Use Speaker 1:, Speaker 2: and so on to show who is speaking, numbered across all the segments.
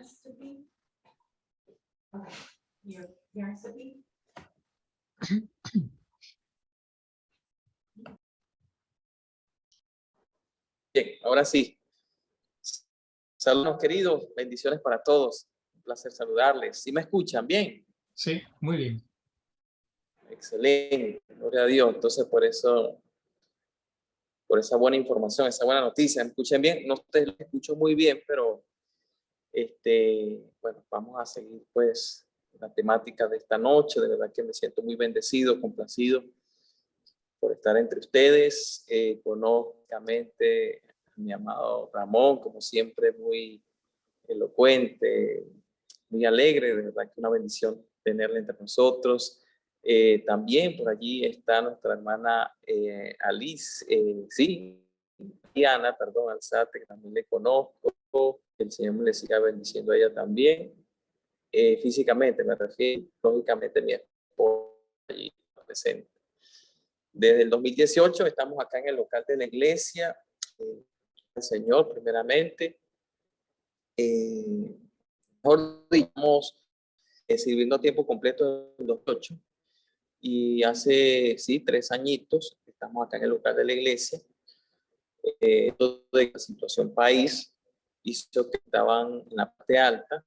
Speaker 1: parents to be? Okay, your parents to be?
Speaker 2: Bien, ahora sí. Saludos queridos, bendiciones para todos. Un placer saludarles. ¿Sí me escuchan bien?
Speaker 3: Sí, muy bien.
Speaker 2: Excelente, gloria a Dios. Entonces, por esa buena información, esa buena noticia, ¿me escuchan bien? No te lo escucho muy bien, pero bueno, vamos a seguir pues la temática de esta noche. De verdad que me siento muy bendecido, complacido por estar entre ustedes. Conozcamente a mi amado Ramón, como siempre, muy elocuente, muy alegre, de verdad que una bendición tenerla entre nosotros. También por allí está nuestra hermana Alice, sí, Diana, perdón, Alzate, que también le conozco. Que el Señor me le siga bendiciendo a ella también. Físicamente me refiero, lógicamente mi esposa allí presente. Desde el 2018 estamos acá en el local de la iglesia, el Señor primeramente. Mejor digamos, sirviendo a tiempo completo en 2008 y hace, sí, 3 añitos estamos acá en el local de la iglesia. Toda la situación país hizo que estaban en la parte alta,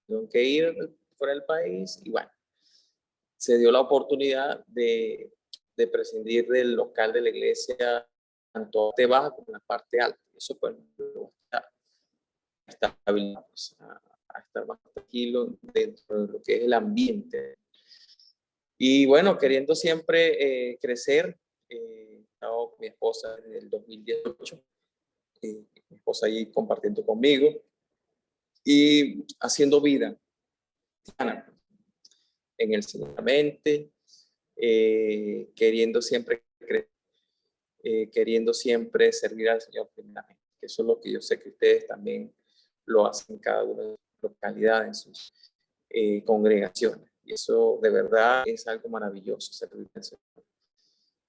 Speaker 2: tuvieron que ir fuera del país y bueno, se dio la oportunidad de prescindir del local de la iglesia tanto la parte baja como la parte alta. Eso pues está estabilizado, pues, a estar más tranquilo dentro de lo que es el ambiente. Y bueno, queriendo siempre crecer, he estado con mi esposa desde el 2018, mi esposa allí compartiendo conmigo y haciendo vida en el Señor, queriendo siempre crecer, queriendo siempre servir al Señor primeramente. Eso es lo que yo sé que ustedes también lo hacen en cada una de sus localidades, en sus congregaciones. Y eso de verdad es algo maravilloso, servir al Señor.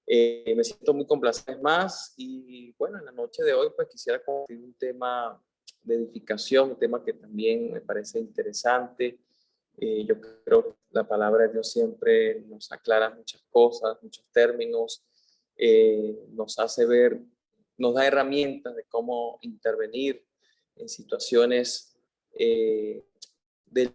Speaker 2: Me siento muy complacido más y bueno, en la noche de hoy pues quisiera compartir un tema de edificación, un tema que también me parece interesante. Yo creo que la palabra de Dios siempre nos aclara muchas cosas, muchos términos, nos hace ver, nos da herramientas de cómo intervenir en situaciones de...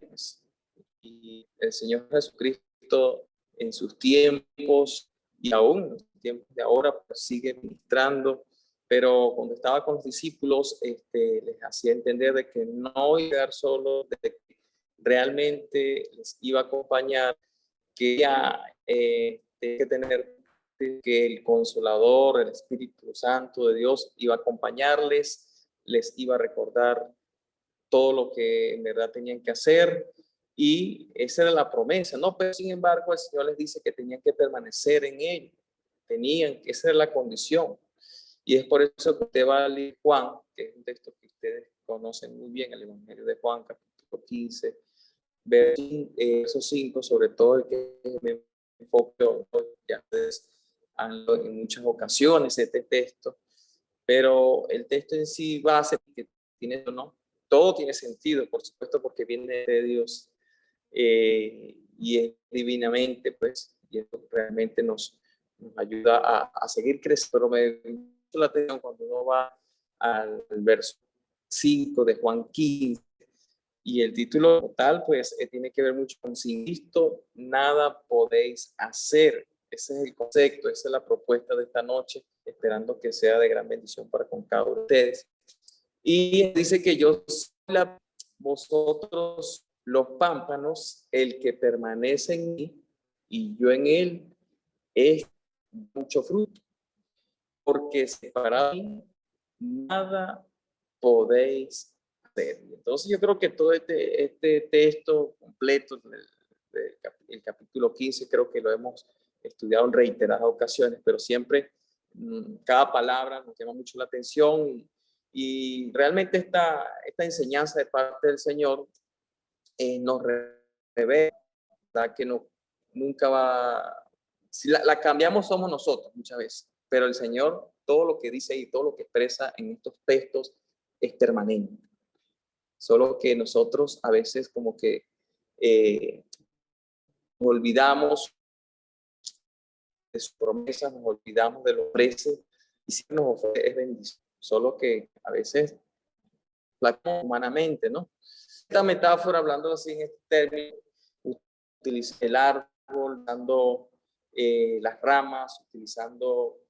Speaker 2: Y el Señor Jesucristo en sus tiempos y aún en los tiempos de ahora pues sigue ministrando, pero cuando estaba con los discípulos les hacía entender de que no iba a quedar solo, de que realmente les iba a acompañar, que ya tenía que tener que el Consolador, el Espíritu Santo de Dios iba a acompañarles, les iba a recordar todo lo que en verdad tenían que hacer. Y esa era la promesa, ¿no? Pero sin embargo, el Señor les dice que tenían que permanecer en Él. Esa era la condición. Y es por eso que usted va a leer Juan, que es un texto que ustedes conocen muy bien, el Evangelio de Juan, capítulo 15, verso 5, sobre todo el que me enfoco, ya ustedes han leído en muchas ocasiones este texto, pero el texto en sí base que tiene, ¿no? Todo tiene sentido, por supuesto, porque viene de Dios y es divinamente, pues, y esto realmente nos ayuda a seguir creciendo. Pero me llama la atención cuando uno va al verso 5 de Juan 15 y el título tal, pues, tiene que ver mucho con sin Cristo nada podéis hacer. Ese es el concepto, esa es la propuesta de esta noche, esperando que sea de gran bendición para con cada uno de ustedes. Y dice que yo soy vosotros los pámpanos, el que permanece en mí y yo en él, es mucho fruto, porque separado de mí nada podéis hacer. Entonces yo creo que todo este texto completo del capítulo 15, creo que lo hemos estudiado en reiteradas ocasiones, pero siempre cada palabra nos llama mucho la atención y realmente esta enseñanza de parte del Señor nos revela que no, nunca va, si la cambiamos somos nosotros muchas veces, pero el Señor, todo lo que dice y todo lo que expresa en estos textos es permanente. Solo que nosotros a veces como que nos olvidamos de sus promesas, nos olvidamos de los precios y si nos ofrece es bendición. Solo que a veces flaqueamos humanamente, ¿no? Esta metáfora, hablando así en este término, utiliza el árbol, dando las ramas, utilizando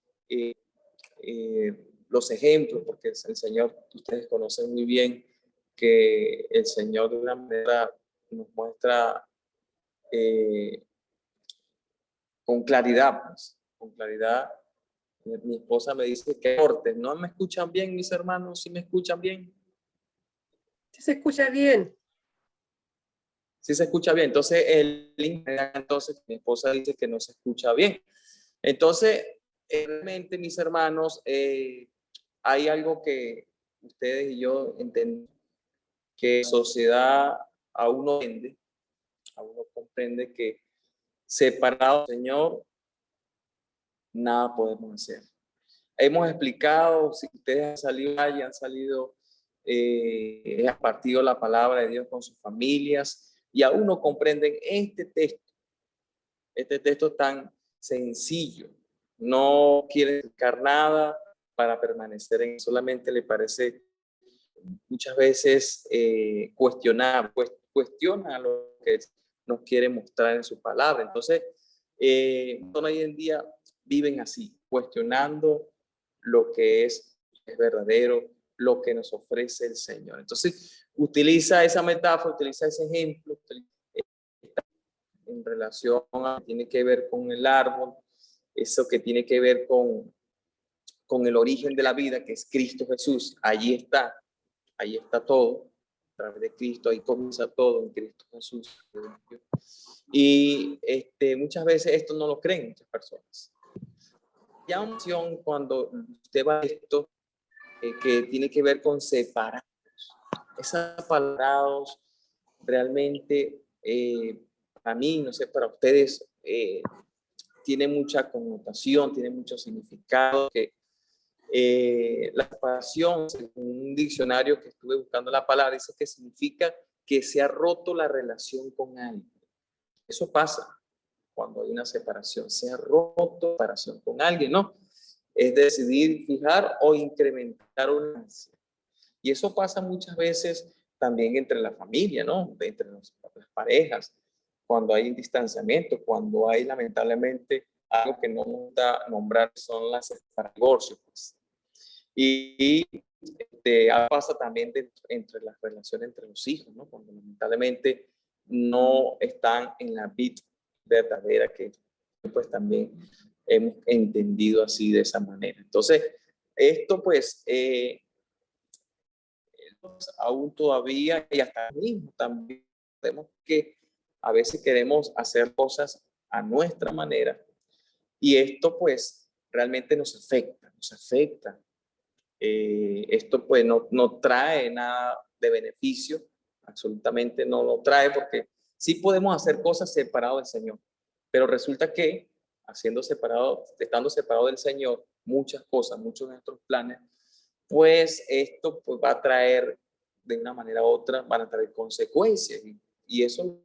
Speaker 2: los ejemplos, porque el Señor, ustedes conocen muy bien que el Señor de una manera nos muestra con claridad, pues, con claridad. Mi esposa me dice que cortes, ¿no me escuchan bien mis hermanos? ¿Sí me escuchan bien?
Speaker 3: Sí se escucha bien.
Speaker 2: Sí se escucha bien. Entonces, entonces mi esposa dice que no se escucha bien. Entonces, realmente, mis hermanos, hay algo que ustedes y yo entendemos, que la sociedad aún no entiende, aún no comprende que separado del Señor, nada podemos hacer. Hemos explicado, si ustedes han salido allí, han salido, han partido la palabra de Dios con sus familias y aún no comprenden este texto tan sencillo. No quiere explicar nada para permanecer en, solamente le parece muchas veces cuestiona lo que nos quiere mostrar en su palabra. Entonces, hoy en día viven así, cuestionando lo que es verdadero, lo que nos ofrece el Señor. Entonces, utiliza esa metáfora, utiliza ese ejemplo en relación a tiene que ver con el árbol, eso que tiene que ver con el origen de la vida, que es Cristo Jesús. Ahí está todo. A través de Cristo, ahí comienza todo en Cristo Jesús. Y muchas veces esto no lo creen muchas personas. Ya una opción cuando usted va a esto, que tiene que ver con separados. Esas separados realmente, para mí, no sé, para ustedes, tiene mucha connotación, tiene mucho significado. Que la separación, según un diccionario que estuve buscando la palabra, dice que significa que se ha roto la relación con alguien. Eso pasa cuando hay una separación, se ha roto la separación con alguien, ¿no? Es decidir fijar o incrementar una ansia. Y eso pasa muchas veces también entre la familia, ¿no? Entre las parejas, cuando hay un distanciamiento, cuando hay lamentablemente algo que no me gusta nombrar, son las divorcios. Pues. Y pasa también entre las relaciones entre los hijos, ¿no? Cuando lamentablemente no están en la vida verdadera que pues también hemos entendido así de esa manera. Entonces, esto pues aún todavía y hasta mismo también vemos que a veces queremos hacer cosas a nuestra manera y esto pues realmente nos afecta. Esto pues no trae nada de beneficio, absolutamente no lo trae porque sí podemos hacer cosas separados del Señor, pero resulta que estando separado del Señor, muchas cosas, muchos de nuestros planes, pues esto pues, va a traer de una manera u otra, van a traer consecuencias y eso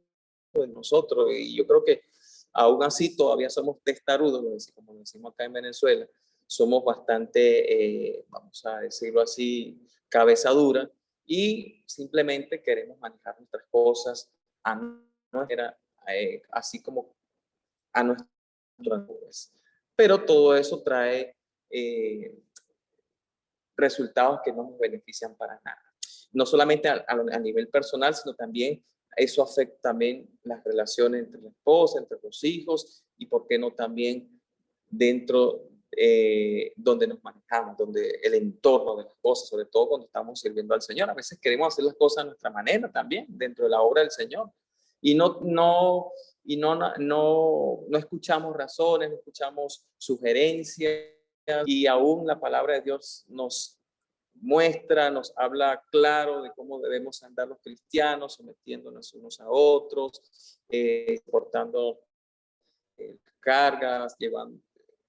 Speaker 2: de nosotros y yo creo que aún así todavía somos testarudos, como decimos acá en Venezuela, somos bastante, vamos a decirlo así, cabeza dura y simplemente queremos manejar nuestras cosas a nuestra, así como a nuestras cosas. Pero todo eso trae resultados que no nos benefician para nada. No solamente a nivel personal, sino también eso afecta también las relaciones entre la esposa, entre los hijos y, por qué no, también dentro donde nos manejamos, donde el entorno de las cosas, sobre todo cuando estamos sirviendo al Señor. A veces queremos hacer las cosas a nuestra manera también, dentro de la obra del Señor. Y no escuchamos razones, no escuchamos sugerencias y aún la palabra de Dios nos muestra, nos habla claro de cómo debemos andar los cristianos, sometiéndonos unos a otros, portando cargas,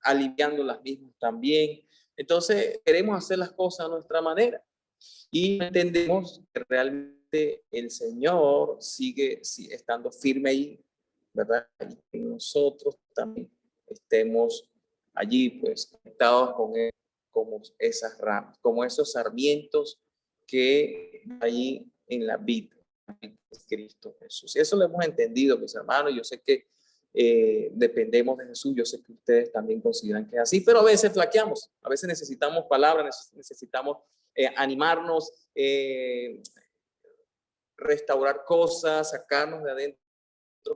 Speaker 2: aliviando las mismas también. Entonces, queremos hacer las cosas a nuestra manera. Y entendemos que realmente el Señor sigue estando firme ahí, ¿verdad? Y que nosotros también estemos allí, pues, conectados con Él, como esas ramas, como esos sarmientos que hay en la vida de Cristo Jesús. Y eso lo hemos entendido, mis hermanos. Yo sé que dependemos de Jesús. Yo sé que ustedes también consideran que es así, pero a veces flaqueamos, a veces necesitamos palabras, necesitamos animarnos, restaurar cosas, sacarnos de adentro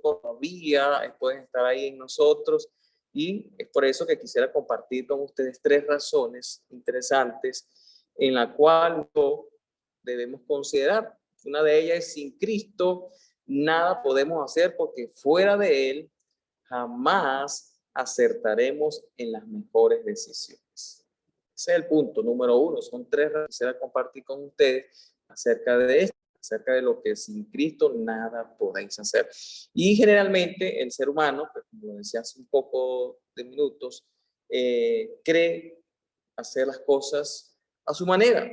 Speaker 2: todavía, pueden estar ahí en nosotros. Y es por eso que quisiera compartir con ustedes 3 razones interesantes en la cual debemos considerar. Una de ellas es: sin Cristo nada podemos hacer, porque fuera de Él jamás acertaremos en las mejores decisiones. Ese es el punto número 1. Son 3 que quisiera compartir con ustedes acerca de esto, acerca de lo que sin Cristo nada podéis hacer. Y generalmente el ser humano, pues, como decía hace un poco de minutos, cree hacer las cosas a su manera,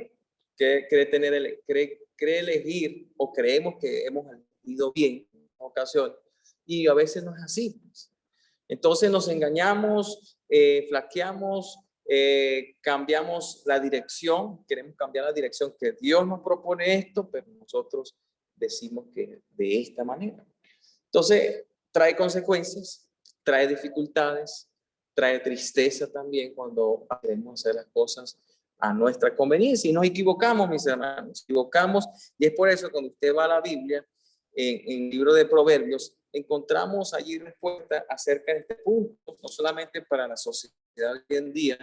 Speaker 2: cree elegir, o creemos que hemos elegido bien en ocasiones, y a veces no es así. Entonces nos engañamos, flaqueamos, cambiamos la dirección, queremos cambiar la dirección, que Dios nos propone esto, pero nosotros decimos que de esta manera. Entonces trae consecuencias, trae dificultades, trae tristeza también cuando queremos hacer las cosas a nuestra conveniencia, y nos equivocamos, mis hermanos, nos equivocamos. Y es por eso que cuando usted va a la Biblia, en el libro de Proverbios, encontramos allí respuesta acerca de este punto, no solamente para la sociedad hoy en día,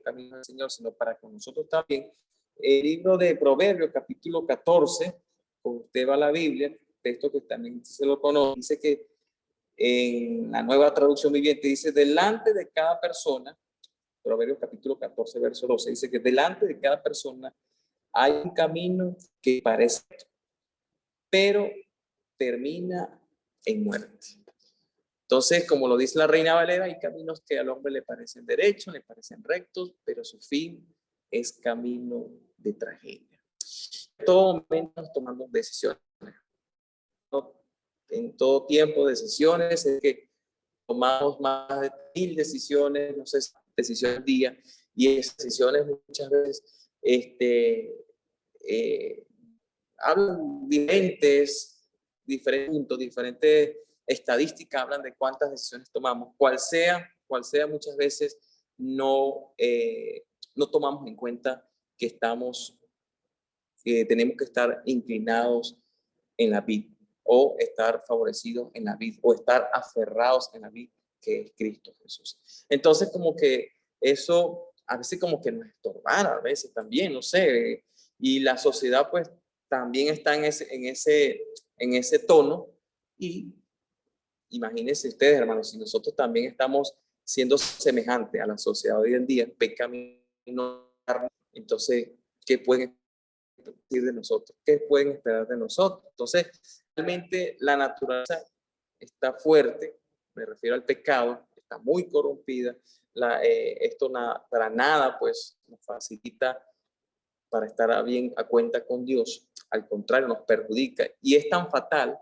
Speaker 2: camino del Señor, sino para con nosotros también. El libro de Proverbios, capítulo 14, cuando usted va a la Biblia, texto que también se lo conoce, dice que en la Nueva Traducción Viviente dice: delante de cada persona, Proverbios capítulo 14, verso 12, dice que delante de cada persona hay un camino que parece, pero termina en muerte. Entonces, como lo dice la Reina Valera, hay caminos que al hombre le parecen derechos, le parecen rectos, pero su fin es camino de tragedia. En todo momento tomamos decisiones. En todo tiempo decisiones, es que tomamos más de 1000 decisiones, no sé, decisiones al día, y esas decisiones muchas veces hablan diferentes puntos, diferentes estadísticas hablan de cuántas decisiones tomamos, cual sea muchas veces no tomamos en cuenta que tenemos que estar inclinados en la vid, o estar favorecidos en la vid, o estar aferrados en la vid, que es Cristo Jesús. Entonces, como que eso a veces como que nos estorbara, a veces también, no sé, y la sociedad pues también está en ese tono. Y imagínense ustedes, hermanos, si nosotros también estamos siendo semejantes a la sociedad hoy en día, pecamino, entonces, ¿qué pueden decir de nosotros? ¿Qué pueden esperar de nosotros? Entonces, realmente la naturaleza está fuerte, me refiero al pecado, está muy corrompida. Esto para nada pues nos facilita para estar bien a cuenta con Dios. Al contrario, nos perjudica, y es tan fatal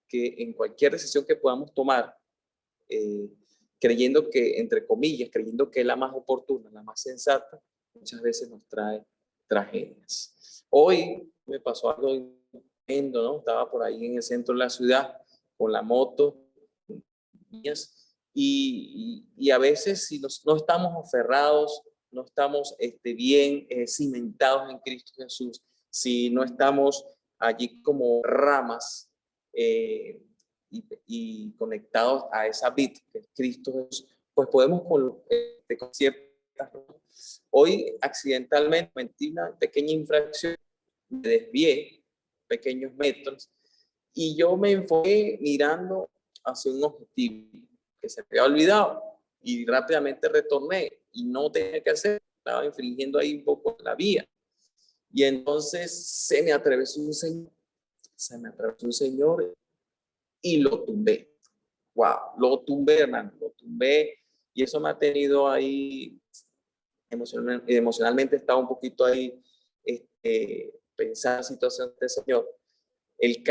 Speaker 2: que en cualquier decisión que podamos tomar, creyendo que, entre comillas, creyendo que es la más oportuna, la más sensata, muchas veces nos trae tragedias. Hoy me pasó algo tremendo, ¿no? Estaba por ahí en el centro de la ciudad con la moto, y a veces si no estamos aferrados, no estamos bien cimentados en Cristo Jesús, si no estamos allí como ramas y conectados a esa vid que es Cristo Jesús, pues podemos con ciertas. Hoy accidentalmente cometí una pequeña infracción, me desvié pequeños metros, y yo me enfoqué mirando hacia un objetivo que se me había olvidado, y rápidamente retorné, y no tenía que hacer, estaba infringiendo ahí un poco la vía. Y entonces se me atravesó un señor y lo tumbé. Wow, lo tumbé, hermano, lo tumbé, y eso me ha tenido ahí emocionalmente, estaba un poquito ahí pensar la situación del Señor, él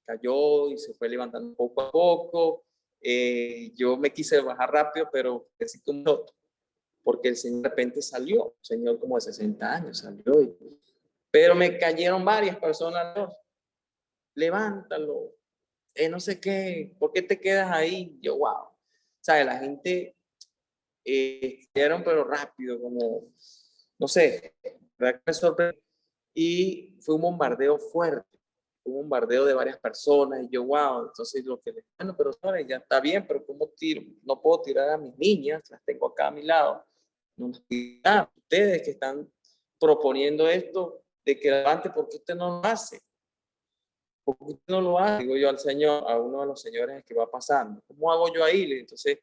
Speaker 2: cayó y se fue levantando poco a poco. Yo me quise bajar rápido, pero así como porque el Señor de repente salió, un señor como de 60 años salió, pero me cayeron varias personas, "No, levántalo, no sé qué, ¿por qué te quedas ahí?". Yo, wow, o sea, la gente cayeron pero rápido, como, no sé, ¿verdad? Que me sorprendió. Y fue un bombardeo fuerte, un bombardeo de varias personas, y yo, wow, entonces lo que les, bueno, pero sabes, ya está bien, pero ¿cómo tiro? No puedo tirar a mis niñas, las tengo acá a mi lado. No nos tiran. Ustedes que están proponiendo esto de que levante, ¿por qué usted no lo hace? ¿Por qué usted no lo hace? Digo yo al señor, a uno de los señores que va pasando, ¿cómo hago yo ahí? Entonces,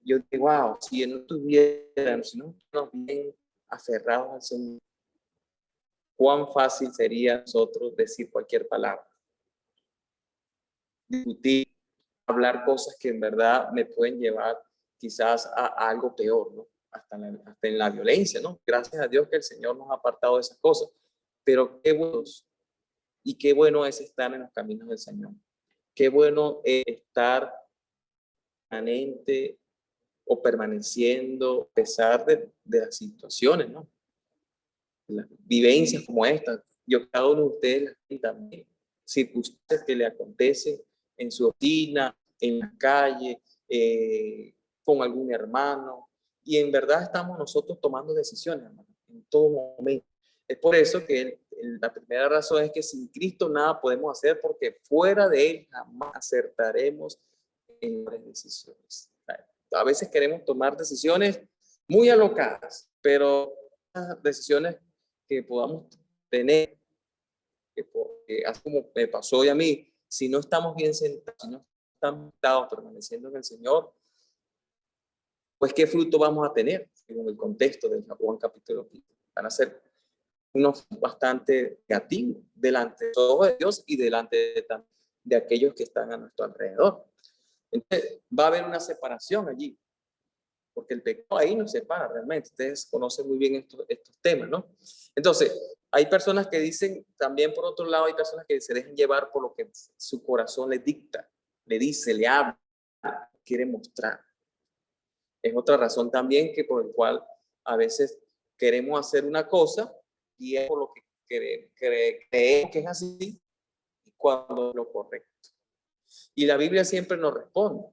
Speaker 2: yo digo, wow, si no estuvieran, si no estuviéramos bien aferrados al Señor, cuán fácil sería nosotros decir cualquier palabra, discutir, hablar cosas que en verdad me pueden llevar quizás a algo peor, ¿no? Hasta en la violencia, ¿no? Gracias a Dios que el Señor nos ha apartado de esas cosas. Pero qué buenos y qué bueno es estar en los caminos del Señor. Qué bueno es estar permanente o permaneciendo a pesar de las situaciones, ¿no? Las vivencias como esta. Yo, cada uno de ustedes también, circunstancias que le acontecen en su oficina, en la calle, con algún hermano, y en verdad estamos nosotros tomando decisiones, hermano, en todo momento. Es por eso que la primera razón es que sin Cristo nada podemos hacer, porque fuera de Él jamás acertaremos en las decisiones. A veces queremos tomar decisiones muy alocadas, pero decisiones que podamos tener, así como me pasó hoy a mí, si no estamos bien sentados, si no estamos sentados permaneciendo en el Señor, pues qué fruto vamos a tener según el contexto del Juan capítulo 15. Van a ser unos bastante negativos delante de todos de Dios y delante de aquellos que están a nuestro alrededor. Entonces, va a haber una separación allí, porque el pecado ahí nos separa realmente. Ustedes conocen muy bien estos temas, ¿no? Entonces, hay personas que dicen, también por otro lado, hay personas que se dejan llevar por lo que su corazón les dicta, le dice, le habla, quiere mostrar. Es otra razón también que por el cual a veces queremos hacer una cosa y es por lo que creemos que es así cuando es lo correcto. Y la Biblia siempre nos responde.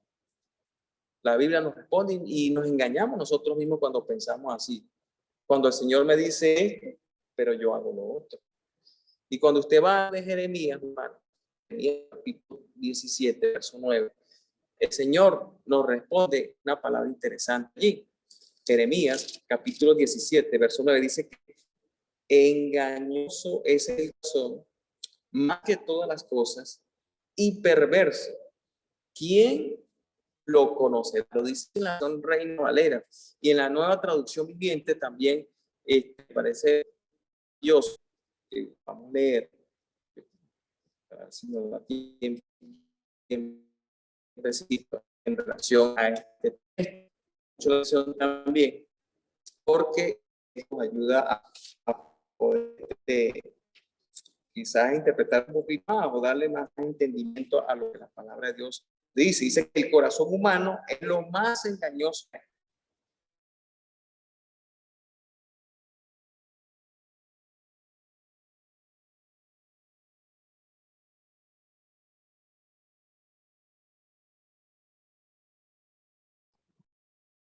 Speaker 2: La Biblia nos responde y nos engañamos nosotros mismos cuando pensamos así. Cuando el Señor me dice esto, pero yo hago lo otro. Y cuando usted va de Jeremías, hermano, Jeremías capítulo 17, verso 9, el Señor nos responde una palabra interesante allí. Jeremías capítulo 17, verso 9 dice que engañoso es el corazón más que todas las cosas y perverso. ¿Quién lo conoce? Lo dice en la traducción Reina Valera y en la Nueva Traducción Viviente también parece Dios. Vamos a leer, si nos da tiempo, en relación a este texto también, porque nos ayuda a poder quizás interpretar un poquito más o darle más entendimiento a lo que la palabra de Dios dice. Dice que el corazón humano es lo más engañoso.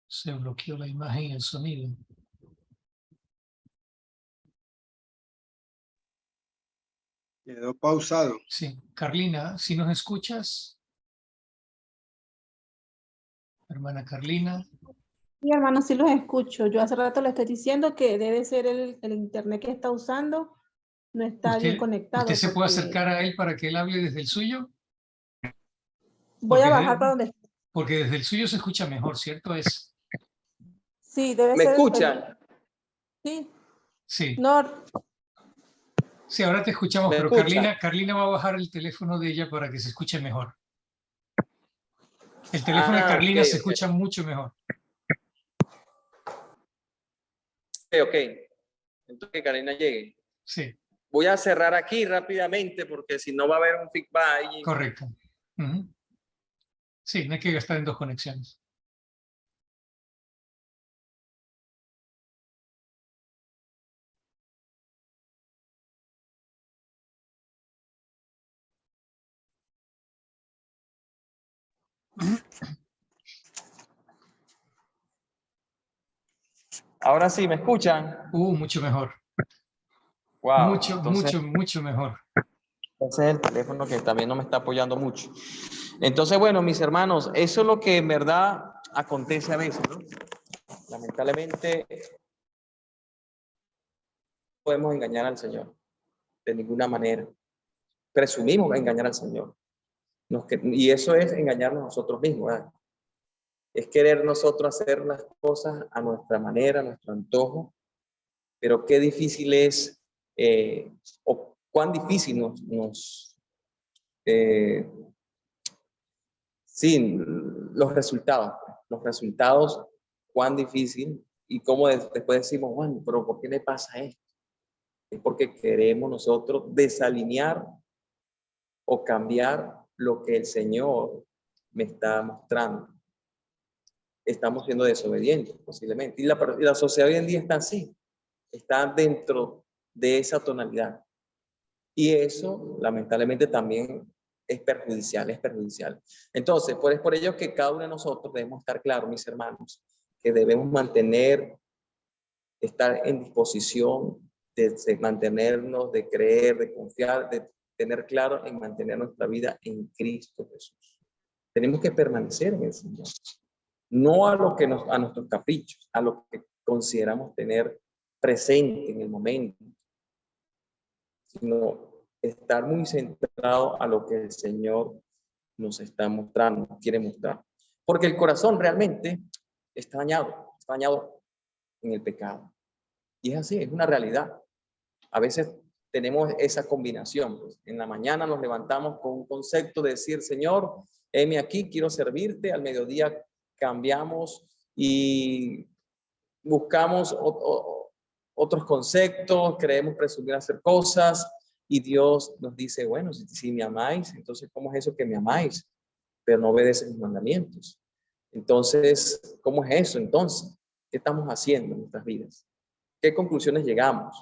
Speaker 4: Se bloqueó la imagen y el sonido.
Speaker 5: Quedó pausado.
Speaker 4: Sí, Carlina, si nos escuchas, hermana Carlina.
Speaker 6: Sí, hermano, sí los escucho. Yo hace rato le estoy diciendo que debe ser el internet que está usando, no está bien conectado.
Speaker 4: ¿Usted se puede
Speaker 6: porque
Speaker 4: acercar a él para que él hable desde el suyo?
Speaker 6: Voy a
Speaker 4: Porque
Speaker 6: bajar para donde.
Speaker 4: Porque desde el suyo se escucha mejor, ¿cierto?
Speaker 6: Sí, debe
Speaker 2: ¿Me
Speaker 6: ser.
Speaker 2: escuchan?
Speaker 6: Sí,
Speaker 4: Sí,
Speaker 6: no,
Speaker 4: sí, ahora te escuchamos,
Speaker 2: ¿Me
Speaker 4: pero
Speaker 2: escuchan?
Speaker 4: Carlina va a bajar el teléfono de ella para que se escuche mejor. El teléfono de
Speaker 2: Ok,
Speaker 4: Carlina se
Speaker 2: ok.
Speaker 4: escucha mucho mejor.
Speaker 2: Ok. entonces que Karina llegue.
Speaker 4: Sí,
Speaker 2: Voy a cerrar aquí rápidamente porque si no va a haber un feedback.
Speaker 4: correcto. Ujú. Sí, no hay que gastar en dos conexiones.
Speaker 2: Ahora sí, ¿me escuchan?
Speaker 4: Mucho mejor.
Speaker 2: Wow,
Speaker 4: Mucho,
Speaker 2: entonces,
Speaker 4: mucho mejor.
Speaker 2: ese es el teléfono que también no me está apoyando mucho. Entonces, bueno, mis hermanos, eso es lo que en verdad acontece a veces, ¿no? Lamentablemente, no podemos engañar al Señor de ninguna manera. Presumimos engañar al Señor. Y eso es engañarnos a nosotros mismos, ¿verdad? Es querer nosotros hacer las cosas a nuestra manera, a nuestro antojo, pero qué difícil es, o cuán difícil sí, los resultados, cuán difícil, y cómo después decimos, bueno, pero ¿por qué me pasa esto? Es porque queremos nosotros desalinear o cambiar lo que el Señor me está mostrando. Estamos siendo desobedientes posiblemente. Y la sociedad hoy en día está así, está dentro de esa tonalidad. Y eso, lamentablemente, también es perjudicial. Entonces, es por ello que cada uno de nosotros debemos estar claros, mis hermanos, que debemos estar en disposición de mantenernos, de creer, de confiar, de tener claro en mantener nuestra vida en Cristo Jesús. Tenemos que permanecer en el Señor. No a a nuestros caprichos, a lo que consideramos tener presente en el momento, sino estar muy centrado a lo que el Señor nos está mostrando, quiere mostrar. Porque el corazón realmente está dañado en el pecado. Y es así, es una realidad. A veces tenemos esa combinación. Pues. En la mañana nos levantamos con un concepto de decir, Señor, heme aquí, quiero servirte. Al mediodía cambiamos y buscamos otros conceptos, creemos presumir hacer cosas y Dios nos dice, bueno, si me amáis, entonces ¿cómo es eso que me amáis? Pero no obedeces mis mandamientos. Entonces, ¿cómo es eso entonces? ¿Qué estamos haciendo en nuestras vidas? ¿Qué conclusiones llegamos?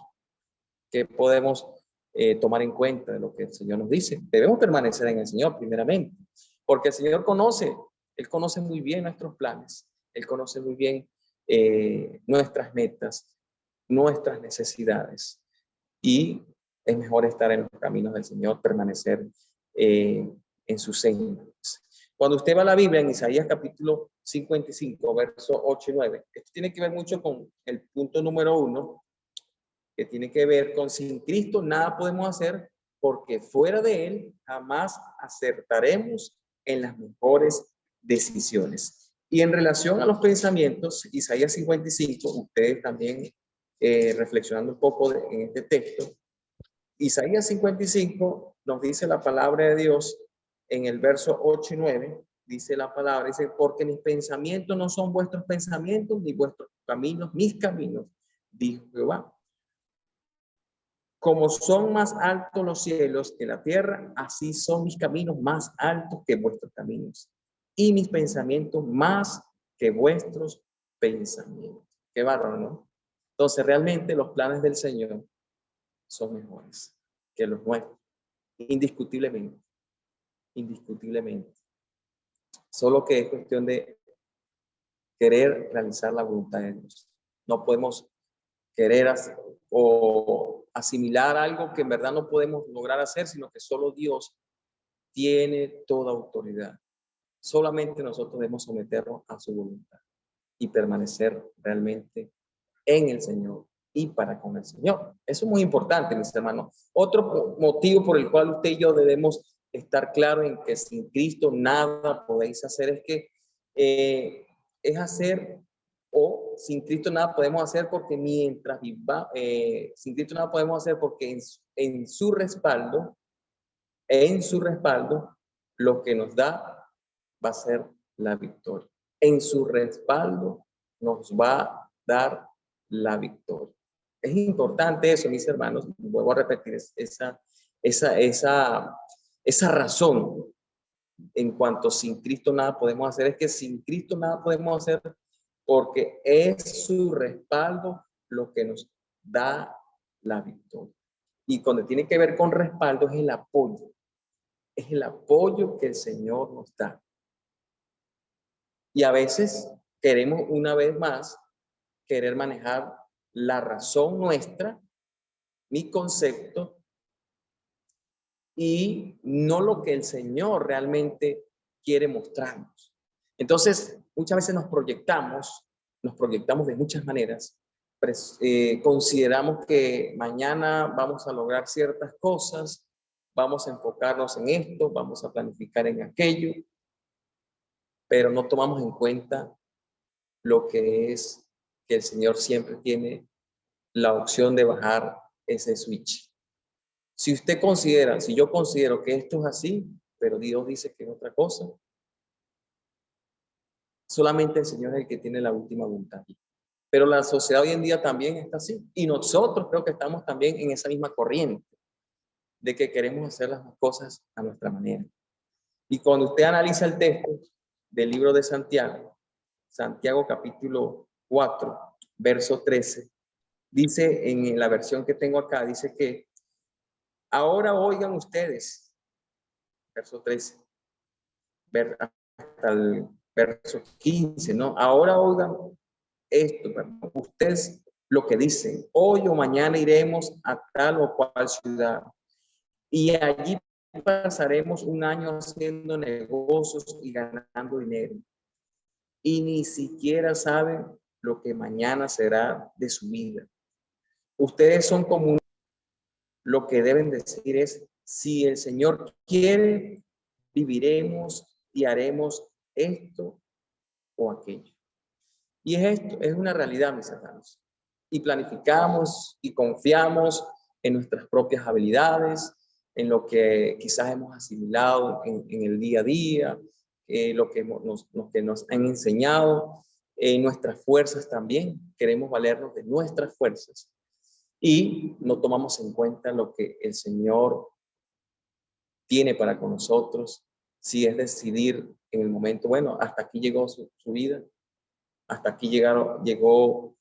Speaker 2: ¿Qué podemos tomar en cuenta de lo que el Señor nos dice? Debemos permanecer en el Señor primeramente, porque el Señor Él conoce muy bien nuestros planes, Él conoce muy bien nuestras metas, nuestras necesidades. Y es mejor estar en los caminos del Señor, permanecer en sus sendas. Cuando usted va a la Biblia, en Isaías capítulo 55, versos 8 y 9, esto tiene que ver mucho con el punto número 1, que tiene que ver con sin Cristo nada podemos hacer, porque fuera de Él jamás acertaremos en las mejores decisiones. Y en relación a los pensamientos, Isaías 55, ustedes también reflexionando un poco en este texto, Isaías 55 nos dice la palabra de Dios en el verso 8 y 9, dice la palabra, dice, porque mis pensamientos no son vuestros pensamientos, ni vuestros caminos, mis caminos, dijo Jehová. Como son más altos los cielos que la tierra, así son mis caminos más altos que vuestros caminos, y mis pensamientos más que vuestros pensamientos. Qué bárbaro, ¿no? Entonces, realmente los planes del Señor son mejores que los nuestros, indiscutiblemente, indiscutiblemente. Solo que es cuestión de querer realizar la voluntad de Dios. No podemos querer hacer o asimilar algo que en verdad no podemos lograr hacer, sino que solo Dios tiene toda autoridad. Solamente nosotros debemos someternos a su voluntad y permanecer realmente en el Señor y para con el Señor. Eso es muy importante, mis hermanos. Otro motivo por el cual usted y yo debemos estar claros en que sin Cristo nada podéis hacer es que es hacer o sin Cristo nada podemos hacer porque mientras viva, sin Cristo nada podemos hacer porque en su respaldo, lo que nos da va a ser la victoria. En su respaldo nos va a dar la victoria. Es importante eso, mis hermanos. Vuelvo a repetir esa razón en cuanto sin Cristo nada podemos hacer. Es que sin Cristo nada podemos hacer porque es su respaldo lo que nos da la victoria. Y cuando tiene que ver con respaldo es el apoyo. Es el apoyo que el Señor nos da. Y a veces queremos una vez más querer manejar la razón nuestra, mi concepto, y no lo que el Señor realmente quiere mostrarnos. Entonces, muchas veces nos proyectamos de muchas maneras. Consideramos que mañana vamos a lograr ciertas cosas, vamos a enfocarnos en esto, vamos a planificar en aquello, pero no tomamos en cuenta lo que es que el Señor siempre tiene la opción de bajar ese switch. Si yo considero que esto es así, pero Dios dice que es otra cosa, solamente el Señor es el que tiene la última voluntad. Pero la sociedad hoy en día también está así. Y nosotros creo que estamos también en esa misma corriente de que queremos hacer las cosas a nuestra manera. Y cuando usted analiza el texto del libro de Santiago, Santiago capítulo 4, verso 13, dice en la versión que tengo acá, dice que ahora oigan ustedes, verso 13, hasta el verso 15, ¿no? Ahora oigan esto, ustedes lo que dicen, hoy o mañana iremos a tal o cual ciudad y allí pasaremos un año haciendo negocios y ganando dinero. Y ni siquiera saben lo que mañana será de su vida. Ustedes son como lo que deben decir es, si el Señor quiere, viviremos y haremos esto o aquello. Y esto es una realidad, mis hermanos. Y planificamos y confiamos en nuestras propias habilidades, en lo que quizás hemos asimilado en el día a día, lo que nos han enseñado, en nuestras fuerzas también. Queremos valernos de nuestras fuerzas. Y no tomamos en cuenta lo que el Señor tiene para con nosotros, si es decidir en el momento, bueno, hasta aquí llegó su vida, hasta aquí llegó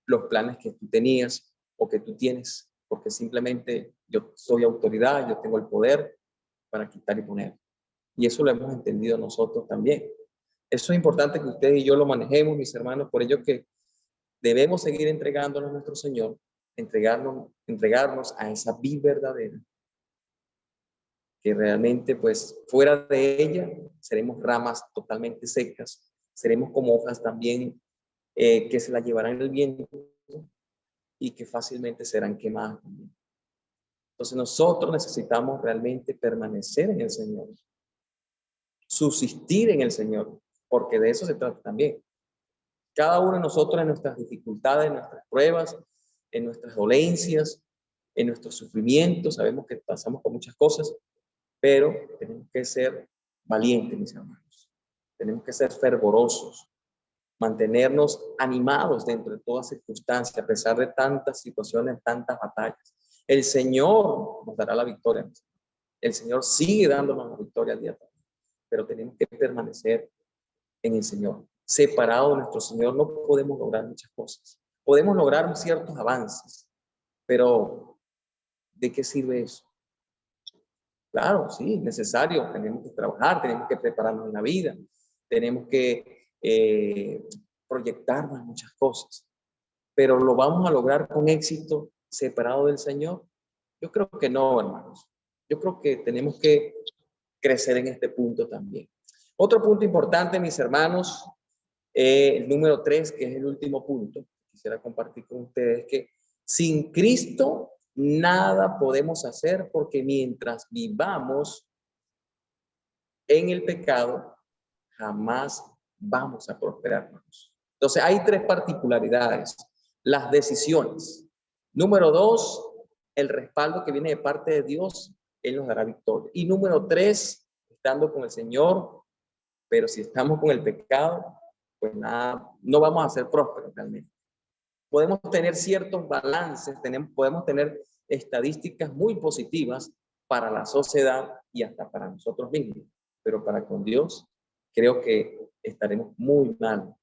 Speaker 2: los planes que tú tenías o que tú tienes, porque simplemente yo soy autoridad, yo tengo el poder para quitar y poner. Y eso lo hemos entendido nosotros también. Eso es importante que ustedes y yo lo manejemos, mis hermanos, por ello que debemos seguir entregándonos a nuestro Señor, entregarnos a esa vida verdadera, que realmente pues fuera de ella seremos ramas totalmente secas, seremos como hojas también que se la llevarán en el viento y que fácilmente serán quemadas también. Entonces nosotros necesitamos realmente permanecer en el Señor, subsistir en el Señor, porque de eso se trata también. Cada uno de nosotros en nuestras dificultades, en nuestras pruebas, en nuestras dolencias, en nuestros sufrimientos, sabemos que pasamos por muchas cosas, pero tenemos que ser valientes, mis hermanos. Tenemos que ser fervorosos, mantenernos animados dentro de toda circunstancia, a pesar de tantas situaciones, tantas batallas. El Señor nos dará la victoria. El Señor sigue dándonos la victoria al día de hoy, pero tenemos que permanecer en el Señor. Separado de nuestro Señor no podemos lograr muchas cosas. Podemos lograr ciertos avances, pero ¿de qué sirve eso? Claro, sí, necesario. Tenemos que trabajar, tenemos que prepararnos en la vida, tenemos que proyectarnos en muchas cosas, pero ¿lo vamos a lograr con éxito separado del Señor? Yo creo que no, hermanos. Yo creo que tenemos que crecer en este punto también. Otro punto importante, mis hermanos, el número 3, que es el último punto, quisiera compartir con ustedes, que sin Cristo nada podemos hacer, porque mientras vivamos en el pecado, jamás vamos a prosperarnos. Entonces hay 3 particularidades. Las decisiones. Número 2, el respaldo que viene de parte de Dios, Él nos dará victoria. Y número 3, estando con el Señor, pero si estamos con el pecado, pues nada, no vamos a ser prósperos realmente. podemos tener ciertos balances, podemos tener estadísticas muy positivas para la sociedad y hasta para nosotros mismos, pero para con Dios creo que estaremos muy mal.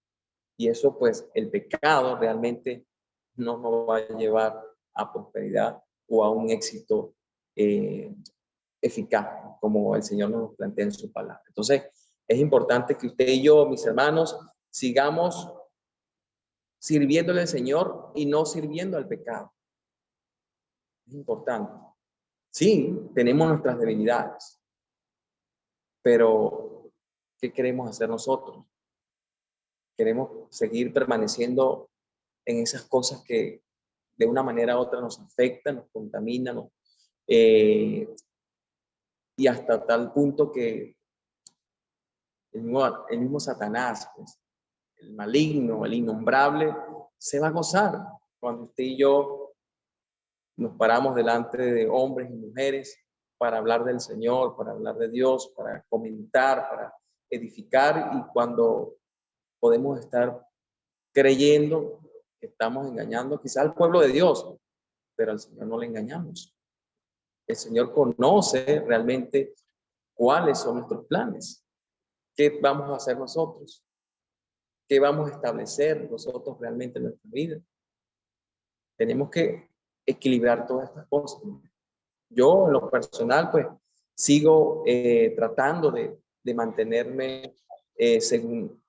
Speaker 2: Y eso, pues, el pecado realmente no nos va a llevar a prosperidad o a un éxito eficaz, como el Señor nos plantea en su palabra. Entonces, es importante que usted y yo, mis hermanos, sigamos sirviéndole al Señor y no sirviendo al pecado. Es importante. Sí, tenemos nuestras debilidades, pero ¿qué queremos hacer nosotros? Queremos seguir permaneciendo en esas cosas que de una manera u otra nos afectan, nos contaminan, y hasta tal punto que el mismo Satanás, pues, el maligno, el innombrable, se va a gozar cuando usted y yo nos paramos delante de hombres y mujeres para hablar del Señor, para hablar de Dios, para comentar, para edificar, y cuando podemos estar creyendo que estamos engañando quizá al pueblo de Dios, pero al Señor no le engañamos. El Señor conoce realmente cuáles son nuestros planes, qué vamos a hacer nosotros, qué vamos a establecer nosotros realmente en nuestra vida. Tenemos que equilibrar todas estas cosas. Yo, en lo personal, pues, sigo tratando de mantenerme según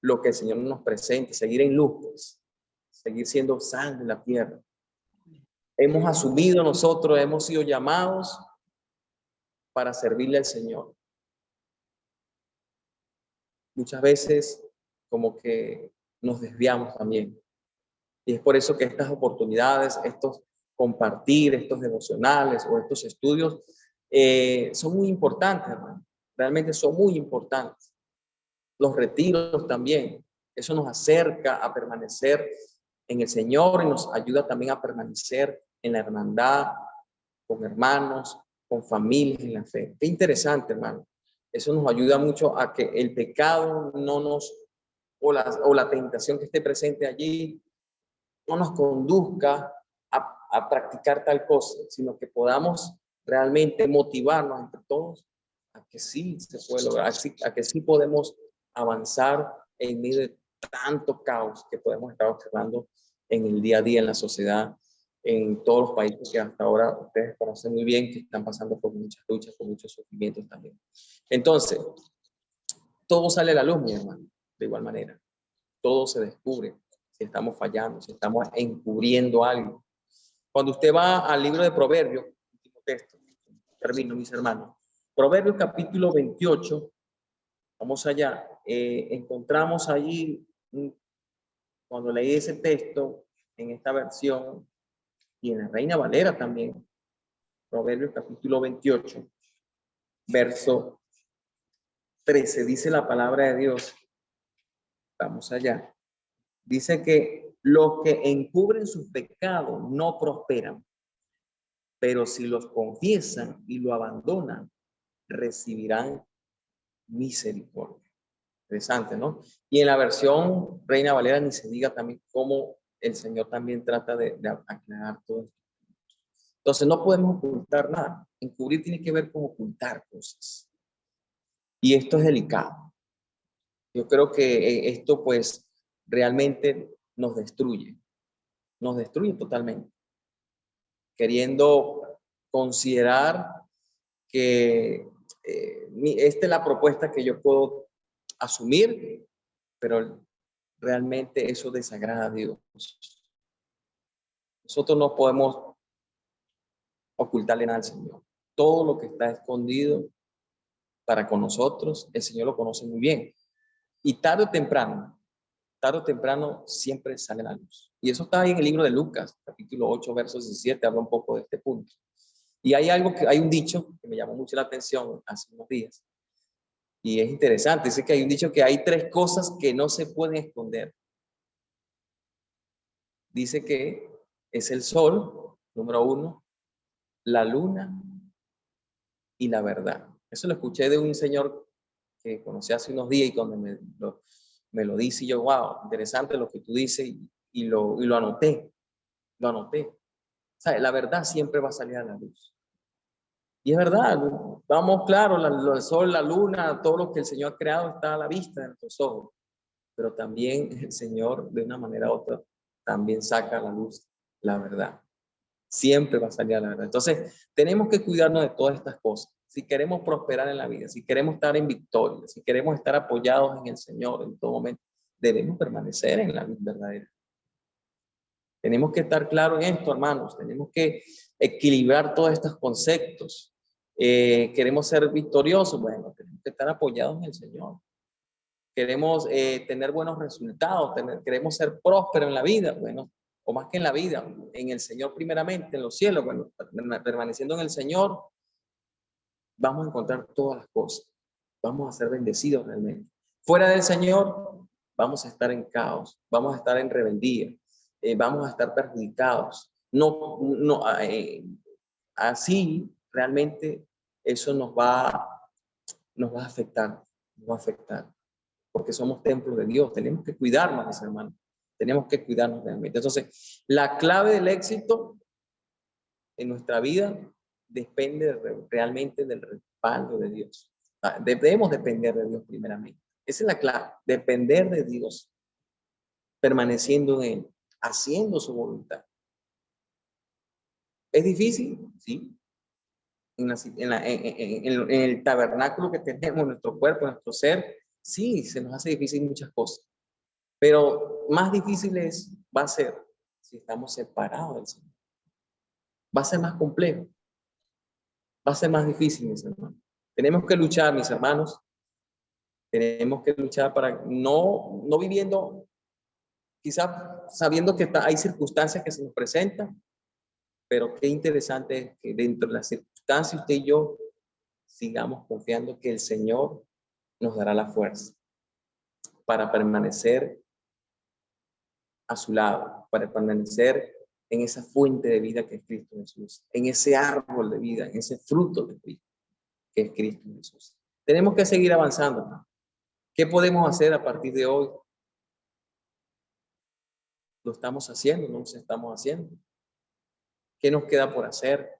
Speaker 2: lo que el Señor nos presente, seguir en luz, pues, seguir siendo sal de la tierra. Hemos asumido nosotros, hemos sido llamados para servirle al Señor. Muchas veces como que nos desviamos también. Y es por eso que estas oportunidades, estos compartir, estos devocionales o estos estudios son muy importantes, hermano. Realmente son muy importantes. Los retiros también. Eso nos acerca a permanecer en el Señor y nos ayuda también a permanecer en la hermandad, con hermanos, con familias en la fe. Qué interesante, hermano. Eso nos ayuda mucho a que el pecado no nos, o la tentación que esté presente allí, no nos conduzca a practicar tal cosa, sino que podamos realmente motivarnos entre todos a que sí se puede lograr, a que sí podemos avanzar en medio de tanto caos que podemos estar observando en el día a día en la sociedad, en todos los países que hasta ahora ustedes conocen muy bien, que están pasando por muchas luchas, por muchos sufrimientos también. Entonces, todo sale a la luz, mi hermano, de igual manera. Todo se descubre si estamos fallando, si estamos encubriendo algo. Cuando usted va al libro de Proverbios, último texto, termino, mis hermanos, Proverbios capítulo 28, vamos allá, encontramos allí, cuando leí ese texto, en esta versión, y en la Reina Valera también, Proverbios capítulo 28, verso 13, dice la palabra de Dios, vamos allá, dice que los que encubren sus pecados no prosperan, pero si los confiesan y lo abandonan, recibirán misericordia. Interesante, ¿no? Y en la versión Reina Valera ni se diga también cómo el Señor también trata de aclarar todo esto. Entonces no podemos ocultar nada. Encubrir tiene que ver con ocultar cosas. Y esto es delicado. Yo creo que esto pues realmente nos destruye totalmente. Queriendo considerar que esta es la propuesta que yo puedo asumir, pero realmente eso desagrada a Dios. Nosotros no podemos ocultarle nada al Señor. Todo lo que está escondido para con nosotros, el Señor lo conoce muy bien. Y tarde o temprano siempre sale a la luz. Y eso está ahí en el libro de Lucas, capítulo 8, verso 17, habla un poco de este punto. Y hay un dicho que me llamó mucho la atención hace unos días. Y es interesante, dice que hay un dicho que hay 3 cosas que no se pueden esconder. Dice que es el sol, número 1, la luna y la verdad. Eso lo escuché de un señor que conocí hace unos días y cuando me lo dice, yo, wow, interesante lo que tú dices. y lo anoté, lo anoté. O sea, la verdad siempre va a salir a la luz. Y es verdad, vamos, claro, el sol, la luna, todo lo que el Señor ha creado está a la vista de nuestros ojos. Pero también el Señor, de una manera u otra, también saca a la luz la verdad. Siempre va a salir a la verdad. Entonces, tenemos que cuidarnos de todas estas cosas. Si queremos prosperar en la vida, si queremos estar en victoria, si queremos estar apoyados en el Señor en todo momento, debemos permanecer en la vida verdadera. Tenemos que estar claros en esto, hermanos. Tenemos que equilibrar todos estos conceptos. Queremos ser victoriosos. Bueno, tenemos que estar apoyados en el Señor. Queremos tener buenos resultados. Queremos ser prósperos en la vida. Bueno, o más que en la vida, en el Señor primeramente, en los cielos. Bueno, permaneciendo en el Señor, vamos a encontrar todas las cosas. Vamos a ser bendecidos realmente. Fuera del Señor, vamos a estar en caos. Vamos a estar en rebeldía. Vamos a estar perjudicados. Así realmente eso nos va a afectar, porque somos templos de Dios. Tenemos que cuidarnos, mis hermanos. Tenemos que cuidarnos realmente. Entonces, la clave del éxito en nuestra vida depende realmente del respaldo de Dios. Debemos depender de Dios primeramente. Esa es la clave, depender de Dios, permaneciendo en Él, haciendo su voluntad. ¿Es difícil? Sí. En el tabernáculo que tenemos, nuestro cuerpo, nuestro ser, sí, se nos hace difícil muchas cosas. Pero más difícil va a ser si estamos separados del Señor. Va a ser más complejo. Va a ser más difícil, mis hermanos. Tenemos que luchar, mis hermanos. Tenemos que luchar para no viviendo, quizás sabiendo que hay circunstancias que se nos presentan, pero qué interesante es que dentro de las circunstancias usted y yo sigamos confiando que el Señor nos dará la fuerza para permanecer a su lado, para permanecer en esa fuente de vida que es Cristo Jesús, en ese árbol de vida, en ese fruto de Cristo que es Cristo Jesús. Tenemos que seguir avanzando, ¿no? ¿Qué podemos hacer a partir de hoy? ¿Lo estamos haciendo? ¿No lo estamos haciendo? ¿Qué nos queda por hacer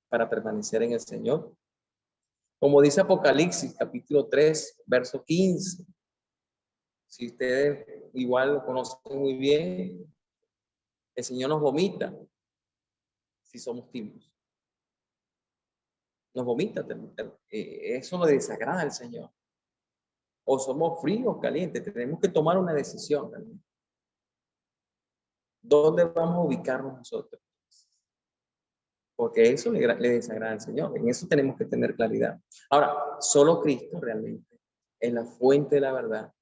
Speaker 2: para permanecer en el Señor? Como dice Apocalipsis, capítulo 3, verso 15. Si ustedes igual lo conocen muy bien, el Señor nos vomita si somos tibios. Nos vomita. Eso lo desagrada al Señor. O somos fríos, calientes. Tenemos que tomar una decisión realmente. ¿Dónde vamos a ubicarnos nosotros? Porque eso le desagrada al Señor. En eso tenemos que tener claridad. Ahora, solo Cristo realmente es la fuente de la verdad.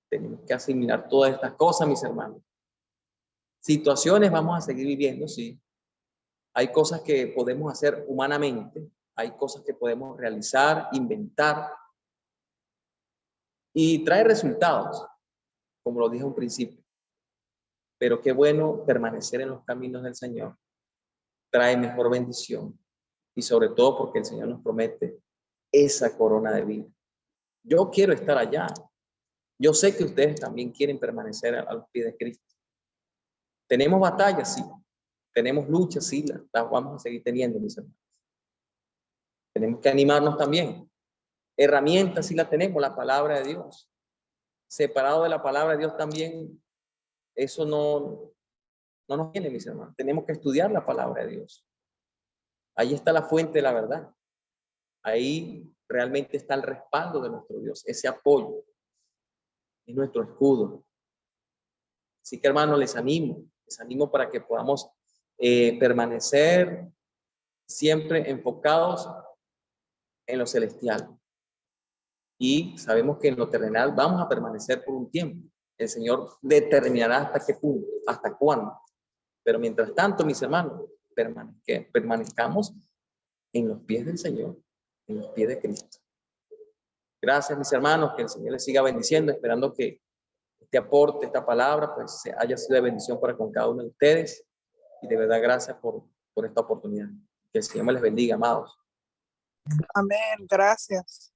Speaker 2: Tenemos que asimilar todas estas cosas, mis hermanos. Situaciones vamos a seguir viviendo, sí. Hay cosas que podemos hacer humanamente. Hay cosas que podemos realizar, inventar. Y trae resultados, como lo dije al principio. Pero qué bueno permanecer en los caminos del Señor. Trae mejor bendición. Y sobre todo porque el Señor nos promete esa corona de vida. Yo quiero estar allá. Yo sé que ustedes también quieren permanecer a los pies de Cristo. Tenemos batallas, sí. Tenemos luchas, sí. Las vamos a seguir teniendo, mis hermanos. Tenemos que animarnos también. Herramientas, sí las tenemos, la palabra de Dios. Separado de la palabra de Dios también, eso no nos tiene, mis hermanos. Tenemos que estudiar la palabra de Dios. Ahí está la fuente de la verdad. Ahí realmente está el respaldo de nuestro Dios, ese apoyo. Es nuestro escudo. Así que, hermanos, les animo para que podamos permanecer siempre enfocados en lo celestial. Y sabemos que en lo terrenal vamos a permanecer por un tiempo. El Señor determinará hasta qué punto, hasta cuándo. Pero mientras tanto, mis hermanos, permanezcamos en los pies del Señor, en los pies de Cristo. Gracias, mis hermanos, que el Señor les siga bendiciendo, esperando que este aporte, esta palabra, pues haya sido de bendición para con cada uno de ustedes. Y de verdad, gracias por esta oportunidad. Que el Señor me les bendiga, amados.
Speaker 7: Amén, gracias.